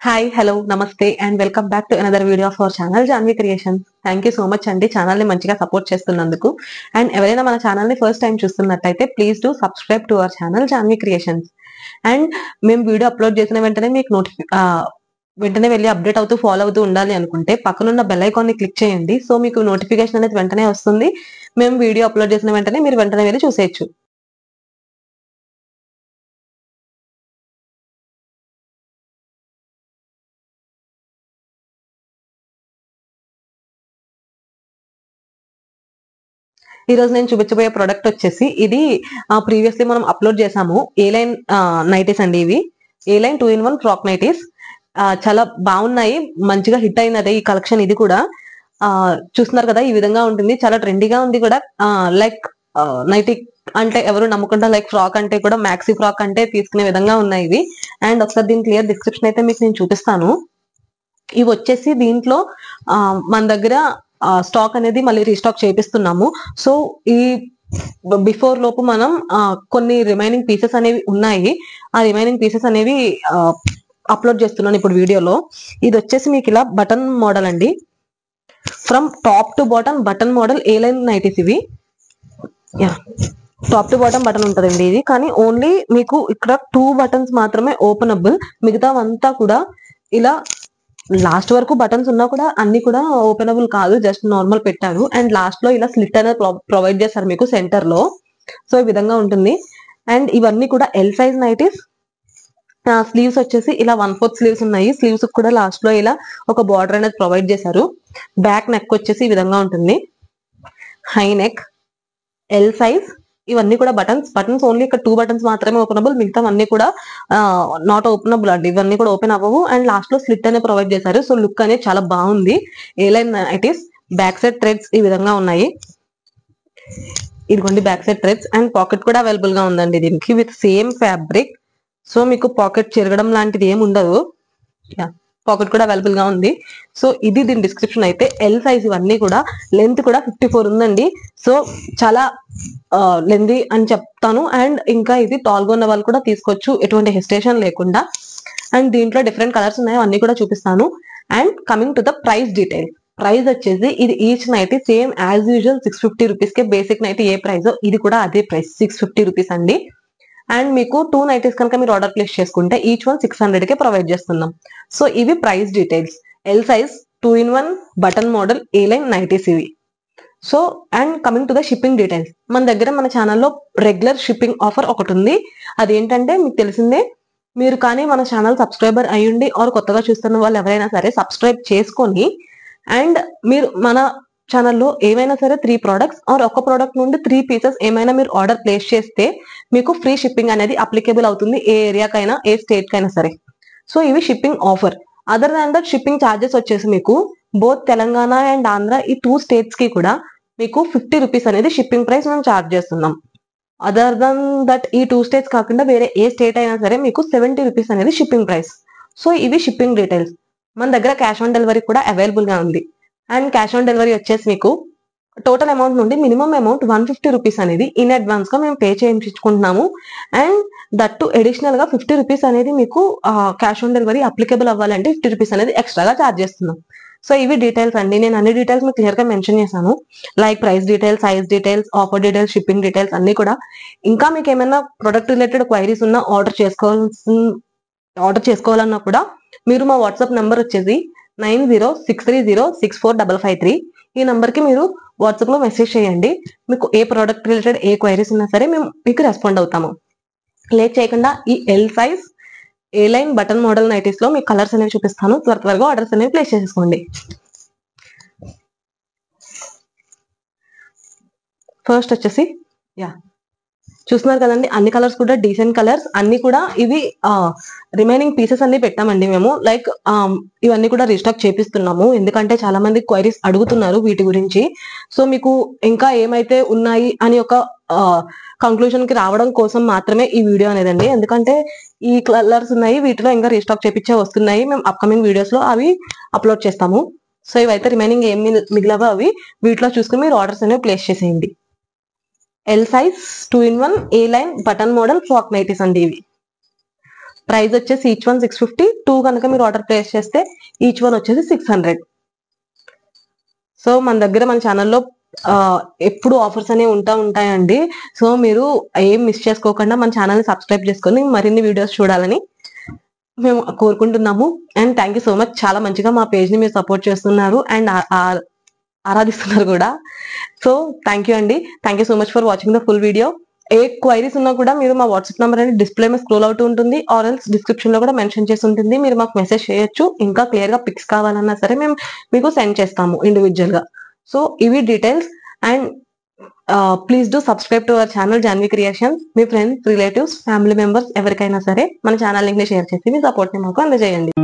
Hi hello నమస్తే and welcome back to another video of our channel Janvi creations. Thank you so much అండి channel ని మంచిగా support చేస్తున్నందుకు. And ఎవరైనా మన ఛానల్ ని ఫస్ట్ టైం చూస్తున్నట్టయితే please do subscribe to our channel Janvi creations. And మేము వీడియో అప్లోడ్ చేసిన వెంటనే మీకు వెంటనే వెళ్ళి అప్డేట్ అవుతూ ఫాలో అవుతూ ఉండాలి అనుకుంటే పక్కనున్న బెల్ ఐకాన్ ని క్లిక్ చేయండి. సో మీకు నోటిఫికేషన్ అనేది వెంటనే వస్తుంది. మేము వీడియో అప్లోడ్ చేసిన వెంటనే మీరు వెంటనే వెళ్ళి చూసేయచ్చు. ఈ రోజు నేను చూపించబోయే ప్రోడక్ట్ వచ్చేసి ఇది ప్రీవియస్లీ మనం అప్లోడ్ చేసాము. ఏ లైన్ నైటీస్ అండి. ఇవి ఏ లైన్ 2-in-1 ఫ్రాక్ నైటీస్ చాలా బాగున్నాయి. మంచిగా హిట్ అయినదే ఈ కలెక్షన్. ఇది కూడా చూస్తున్నారు కదా, ఈ విధంగా ఉంటుంది. చాలా ట్రెండీగా ఉంది కూడా. లైక్ నైటీ అంటే ఎవరు నమ్మకుండా లైక్ ఫ్రాక్ అంటే కూడా మ్యాక్సీ ఫ్రాక్ అంటే తీసుకునే విధంగా ఉన్నాయి ఇవి. అండ్ ఒకసారి దీని క్లియర్ డిస్క్రిప్షన్ అయితే మీకు నేను చూపిస్తాను. ఇవి వచ్చేసి దీంట్లో మన దగ్గర స్టాక్ అనేది మళ్ళీ రీస్టాక్ చేపిస్తున్నాము. సో ఈ బిఫోర్ లోపు మనం కొన్ని రిమైనింగ్ పీసెస్ అనేవి ఉన్నాయి. ఆ రిమైనింగ్ పీసెస్ అనేవి అప్లోడ్ చేస్తున్నాను ఇప్పుడు వీడియోలో. ఇది వచ్చేసి మీకు ఇలా బటన్ మోడల్ అండి. From top to bottom button model A line nighties ఇవి. టాప్ టు బాటమ్ బటన్ ఉంటుందండి ఇది. కానీ ఓన్లీ మీకు ఇక్కడ 2 బటన్స్ మాత్రమే ఓపెనబుల్. మిగతా అంతా కూడా ఇలా లాస్ట్ వరకు బటన్స్ ఉన్నా కూడా అన్ని కూడా ఓపెనబుల్ కాదు, జస్ట్ నార్మల్ పెట్టారు. అండ్ లాస్ట్ లో ఇలా స్లిట్ అనేది ప్రొవైడ్ చేస్తారు మీకు సెంటర్ లో. సో ఈ విధంగా ఉంటుంది. అండ్ ఇవన్నీ కూడా ఎల్ సైజ్ నైటీస్. స్లీవ్స్ వచ్చేసి ఇలా 1/4 స్లీవ్స్ ఉన్నాయి. స్లీవ్స్ కూడా లాస్ట్ లో ఇలా ఒక బార్డర్ అనేది ప్రొవైడ్ చేశారు. బ్యాక్ నెక్ వచ్చేసి ఈ విధంగా ఉంటుంది. High neck, L size. ఇవన్నీ కూడా బటన్స్ ఓన్లీ ఇక్కడ 2 బటన్స్ మాత్రమే ఓపెనబుల్. మిగతా అన్ని కూడా నాట్ ఓపెనబుల్ అండి. ఇవన్నీ కూడా ఓపెన్ అవ్వవు. అండ్ లాస్ట్ లో స్లిట్ అనేది ప్రొవైడ్ చేశారు. సో లుక్ అనేది చాలా బాగుంది. A line nighties. Back side threads ఈ విధంగా ఉన్నాయి. ఇదిగోండి back side threads. And pocket కూడా అవైలబుల్ గా ఉందండి దీనికి విత్ సేమ్ ఫ్యాబ్రిక్. సో మీకు పాకెట్ చెరగడం లాంటిది ఏమి ఉండదు. పాకెట్ కూడా అవైలబుల్ గా ఉంది. సో ఇది దీని డిస్క్రిప్షన్ అయితే. ఎల్ సైజ్ ఇవన్నీ కూడా. లెంత్ కూడా 54 ఉందండి. సో చాలా లెంతీ అని చెప్తాను. అండ్ ఇంకా ఇది టాల్గా ఉన్న వాళ్ళు కూడా తీసుకోవచ్చు ఎటువంటి హెసిటేషన్ లేకుండా. అండ్ దీంట్లో డిఫరెంట్ కలర్స్ ఉన్నాయి, అన్ని కూడా చూపిస్తాను. And coming to the price detail. Price వచ్చేసి ఇది each nighty same as usual 650 rupees కే. బేసిక్ నైటీ ఏ ప్రైస్ ఇది కూడా అదే ప్రైస్ 650 రూపీస్ అండి. అండ్ మీకు 2 నైటీస్ కనుక మీరు ఆర్డర్ ప్లేస్ చేసుకుంటే ఈచ్ వన్ 600 కే ప్రొవైడ్ చేస్తున్నాం. సో ఇవి price details. L size 2-in-1 button model A line nighties ఇవి. So and coming to the shipping details. మన దగ్గర మన ఛానల్లో రెగ్యులర్ షిప్పింగ్ ఆఫర్ ఒకటి ఉంది. అదేంటంటే మీకు తెలిసిందే. మీరు కానీ మన ఛానల్ సబ్స్క్రైబర్ అయ్యుండి ఆర్ కొత్తగా చూస్తున్న వాళ్ళు ఎవరైనా సరే సబ్స్క్రైబ్ చేసుకొని అండ్ మీరు మన ఛానల్లో ఏమైనా సరే 3 ప్రోడక్ట్స్ ఆర్ ఒక ప్రోడక్ట్ నుండి 3 పీసెస్ ఏమైనా మీరు ఆర్డర్ ప్లేస్ చేస్తే మీకు ఫ్రీ షిప్పింగ్ అనేది అప్లికేబుల్ అవుతుంది. ఏ ఏరియాకైనా ఏ స్టేట్ కైనా సరే. సో ఇవి shipping offer. Other than that shipping charges వచ్చేసి మీకు బోత్ తెలంగాణ అండ్ ఆంధ్ర ఈ 2 స్టేట్స్ కి కూడా మీకు 50 రూపీస్ అనేది షిప్పింగ్ ప్రైస్ మేము ఛార్జ్ చేస్తున్నాం. అదర్ దాన్ దట్ ఈ 2 స్టేట్స్ కాకుండా వేరే ఏ స్టేట్ అయినా సరే మీకు 70 రూపీస్ అనేది షిప్పింగ్ ప్రైస్. సో ఇవి షిప్పింగ్ డీటెయిల్స్. మన దగ్గర క్యాష్ ఆన్ డెలివరీ కూడా అవైలబుల్ గా ఉంది. అండ్ క్యాష్ ఆన్ డెలివరీ వచ్చేసి మీకు టోటల్ అమౌంట్ నుండి మినిమం అమౌంట్ 150 రూపీస్ అనేది ఇన్ అడ్వాన్స్ గా మేము పే చేయించుకుంటున్నాము. అండ్ దట్టు అడిషనల్ గా 50 రూపీస్ అనేది మీకు క్యాష్ ఆన్ డెలివరీ అప్లికేబుల్ అవ్వాలంటే 50 రూపీస్ అనేది ఎక్స్ట్రాగా ఛార్జ్ చేస్తున్నాం. సో ఇవి డీటెయిల్స్ అండి. నేను అన్ని డీటెయిల్స్ మీకు క్లియర్ గా మెన్షన్ చేశాను. Like price details, size details, offer details, shipping details అన్ని కూడా. ఇంకా మీకు ఏమైనా ప్రొడక్ట్ రిలేటెడ్ క్వైరీస్ ఉన్నా ఆర్డర్ చేసుకోవాలన్నా కూడా మీరు మా వాట్సాప్ నెంబర్ వచ్చేసి 9063064553. ఈ నంబర్ కి మీరు వాట్సాప్ లో మెసేజ్ చేయండి. మీకు ఏ ప్రోడక్ట్ రిలేటెడ్ ఏ క్వైరీస్ ఉన్నా సరే మేము మీకు రెస్పాండ్ అవుతాము. లేట్ చేయకుండా ఈ ఎల్ సైజ్ ఏ లైన్ బటన్ మోడల్ నైటీస్ లో మీకు కలర్స్ అనేవి చూపిస్తాను. త్వరగా ఆర్డర్స్ అనేవి ప్లేస్ చేసేసుకోండి. ఫస్ట్ వచ్చేసి చూస్తున్నారు కదండి, అన్ని కలర్స్ కూడా డీసెంట్ కలర్స్. అన్ని కూడా ఇవి రిమైనింగ్ పీసెస్ అన్ని పెట్టామండి మేము. లైక్ ఇవన్నీ కూడా రీస్టాక్ చేపిస్తున్నాము. ఎందుకంటే చాలా మంది క్వైరీస్ అడుగుతున్నారు వీటి గురించి. సో మీకు ఇంకా ఏమైతే ఉన్నాయి అని ఒక కంక్లూజన్ కి రావడం కోసం మాత్రమే ఈ వీడియో అనేదండి. ఎందుకంటే ఈ కలర్స్ ఉన్నాయి, వీటిలో ఇంకా రీస్టాక్ చేపించే వస్తున్నాయి. మేము అప్కమింగ్ వీడియోస్ లో అవి అప్లోడ్ చేస్తాము. సో ఇవైతే రిమైనింగ్ ఏమి మిగిలినవో అవి వీటిలో చూసుకుని మీరు ఆర్డర్స్ అనేవి ప్లేస్ చేసేయండి. L size 2-in-1 A line button model frock nighties అండి ఇవి. ప్రైస్ వచ్చేసి ఈచ్ వన్ 650. 2 కనుక మీరు ఆర్డర్ ప్లేస్ చేస్తే ఈచ్ వన్ వచ్చేసి 600. సో మన దగ్గర మన ఛానల్లో ఎప్పుడు ఆఫర్స్ అనేవి ఉంటాయండి. సో మీరు ఏం మిస్ చేసుకోకుండా మన ఛానల్ని సబ్స్క్రైబ్ చేసుకొని మరిన్ని వీడియోస్ చూడాలని మేము కోరుకుంటున్నాము. And thank you so much. చాలా మంచిగా మా పేజ్ ని మీరు సపోర్ట్ చేస్తున్నారు అండ్ ఆరాధిస్తున్నారు కూడా. సో థ్యాంక్ యూ అండి. Thank you so much for watching the full video. A queries ఉన్నా కూడా మీరు మా వాట్సాప్ నెంబర్ అనేది డిస్ప్లే మీద స్క్రోల్ అవుతూ ఉంటుంది, ఆర్ ఎల్స్ డిస్క్రిప్షన్ లో కూడా మెన్షన్ చేసి ఉంటుంది. మీరు మాకు మెసేజ్ చేయొచ్చు. ఇంకా క్లియర్ గా పిక్స్ కావాలన్నా సరే మేము మీకు సెండ్ చేస్తాము ఇండివిజువల్ గా. సో ఇవి details. And please do subscribe to our channel Janvi creations. మీ ఫ్రెండ్స్, రిలేటివ్స్, ఫ్యామిలీ మెంబర్స్ ఎవరికైనా సరే మన ఛానల్ లింక్ ని షేర్ చేసి మీ సపోర్ట్ ని మాకు అందజేయండి.